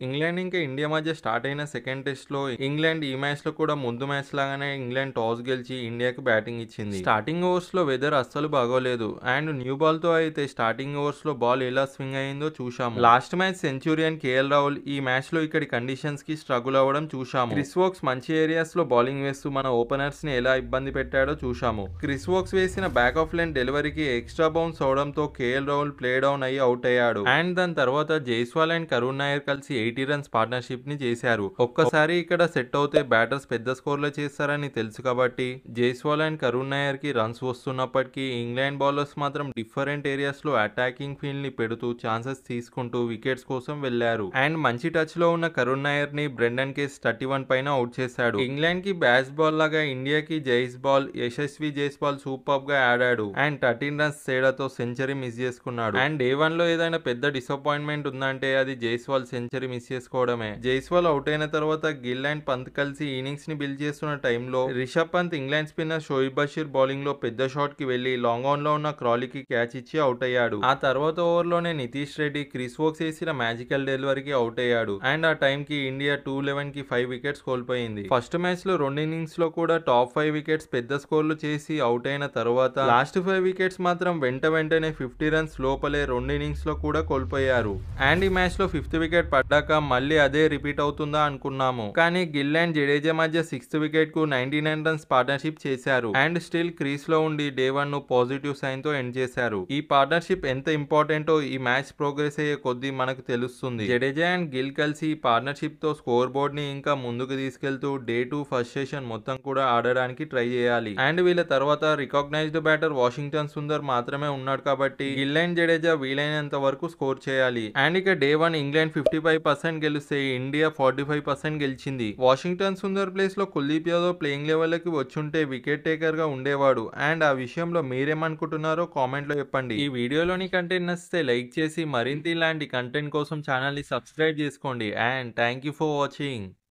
England ఇంకా India మధ్య start అయిన సెకండ్ టెస్ట్ లో ఇంగ్లాండ్ ఈ మ్యాచ్ లో కూడా ముందు మ్యాచ్ లాగానే ఇంగ్లాండ్ టాస్ గెలిచి ఇండియాకి బ్యాటింగ్ ఇచ్చింది. స్టార్టింగ్ ఓవర్స్ లో వెదర్ అస్సలు బాగోలేదు అండ్ న్యూ బాల్ తో అయితే స్టార్టింగ్ ఓవర్స్ లో బాల్ ఎలా స్వింగ్ అయిందో చూశాము. Last match Centurion KL Rahul ఈ మ్యాచ్ లో ఇక్కడి కండిషన్స్ కి స్ట్రగుల్ అవ్వడం చూశాము. క్రిస్ వోక్స్ మంచి ఏరియాస్ లో బౌలింగ్ వేస్తూ మన ఓపెనర్స్ ని ఎలా ఇబ్బంది పెట్టాడో చూశాము. క్రిస్ వోక్స్ వేసిన బ్యాక్ ఆఫ్ లైన్ డెలివరీకి ఎక్స్ట్రా బౌన్స్ అవడంతో కేఎల్ రాహుల్ ప్లే డౌన్ అయ్యి అవుట్ అయ్యాడు. అండ్ దాని తర్వాత జైస్వాల్ అండ్ కరుణ్ నాయర్ కలిసి 80 రన్స్ పార్ట్నర్షిప్ ని చేశారు. ఒక్కసారి ఇక్కడ సెట్ అవుతే బ్యాటర్స్ పెద్ద స్కోర్ లో చేస్తారని తెలుసు కాబట్టి జైస్వాల్ అండ్ కరుణ్ నాయర్ కి రన్స్ వస్తున్నప్పటికీ ఇంగ్లాండ్ బౌలర్స్ మాత్రం డిఫరెంట్ ఏరియాస్ లో అటాకింగ్ ఫీల్డ్ ని పెడుతూ ఛాన్సెస్ తీసుకుంటూ వికెట్స్ కోసం వెళ్లారు. అండ్ మంచి టచ్ లో ఉన్న కరుణ్ నాయర్ ని బ్రెండన్ కేస్ 31 పైన అవుట్ చేశాడు. ఇంగ్లాండ్ కి బ్యాస్ బాల్ లాగా ఇండియాకి జైస్వాల్ యశస్వి జైస్వాల్ సూపర్ గా ఆడాడు అండ్ 13 రన్స్ తేడాతో సెంచరీ మిస్ చేసుకున్నాడు. అండ్ డే 1 లో ఏదైనా పెద్ద డిసప్పాయింట్మెంట్ ఉందంటే అది జైస్వాల్ సెంచరీ మిస్ చేసుకోవడమే. జైస్వాల్ అవుట్ అయిన తర్వాత గిల్ అండ్ పంత్ కలిసి ఇన్నింగ్స్ ని బిల్డ్ చేస్తున్న టైంలో Rishabh Pant England spinner Shoaib Bashir bowling లో పెద్ద షాట్ కి వెళ్లి లాంగ్ ఆన్ లో ఉన్న క్రాలీకి క్యాచ్ ఇచ్చి అవుట్ అయ్యాడు. ఆ తర్వాత ఓవర్ లోనే నితీష్ రెడ్డి క్రిస్ వోక్స్ వేసిన మ్యాజికల్ డెలివరీకి అవుట్ అయ్యాడు. అండ్ ఆ టైం కి ఇండియా 211 కి 5 వికెట్స్ కోల్పోయింది. ఫస్ట్ మ్యాచ్ లో 2 ఇన్నింగ్స్ లో కూడా టాప్ 5 వికెట్స్ పెద్ద స్కోర్లు చేసి అవుట్ అయిన తర్వాత లాస్ట్ 5 వికెట్స్ మాత్రం వెంటనే 50 రన్స్ లోపలే 2 ఇన్నింగ్స్ లో కూడా కోల్పోయారు. అండ్ ఈ మ్యాచ్ లో 5th వికెట్ పడ్డాక మళ్ళీ అదే రిపీట్ అవుతుందా అనుకున్నాము. కానీ గిల్ అండ్ జడేజా మధ్య 6th వికెట్ కు 99 రన్స్ పార్ట్నర్షిప్ చేశారు. అండ్ స్టిల్ క్రీస్ లో ఉండి డే 1 ను పాజిటివ్ సైన్ తో ఎండ్ చేశారు. ఈ పార్ట్నర్షిప్ ఎంత ఇంపార్టెంటో ఈ మ్యాచ్ ప్రోగ్రెస్ అయ్యే కొద్దీ మనకు తెలుస్తుంది. జడేజా అండ్ గిల్ కలిసి ఈ పార్ట్నర్షిప్ తో స్కోర్ బోర్డ్ ని ఇంకా ముందుకు తీసుకెళ్తూ డే 2 ఫస్ట్ సెషన్ మొత్తం కూడా ఆడడానికి ట్రై చేయాలి. అండ్ వీళ్ళ తర్వాత రికగ్నైజ్డ్ బ్యాటర్ వాషింగ్టన్ సుందర్ మాత్రమే ఉన్నాడు కాబట్టి గిల్ అండ్ జడేజా వీలైనంత వరకు స్కోర్ చేయాలి. అండ్ ఇక డే 1 ఇంగ్లాండ్ 55% గెలిస్తే ఇండియా 45% గెలిచింది. వాషింగ్టన్ సుందర్ ప్లేస్ లో కుల్దీప్ యాదవ్ ప్లేయింగ్ లెవెల్ కి వచ్చుంటే వికెట్ టేకర్ గా ఉండేవాడు. అండ్ ఆ విషయంలో మీరేమనుకుంటున్నారో కామెంట్ లో చెప్పండి. ఈ వీడియోలోని కంటెంట్ నచ్చితే లైక్ చేసి మరింత ఇలాంటి కంటెంట్ కోసం ఛానల్ ని సబ్స్క్రైబ్ చేసుకోండి. And thank you for watching.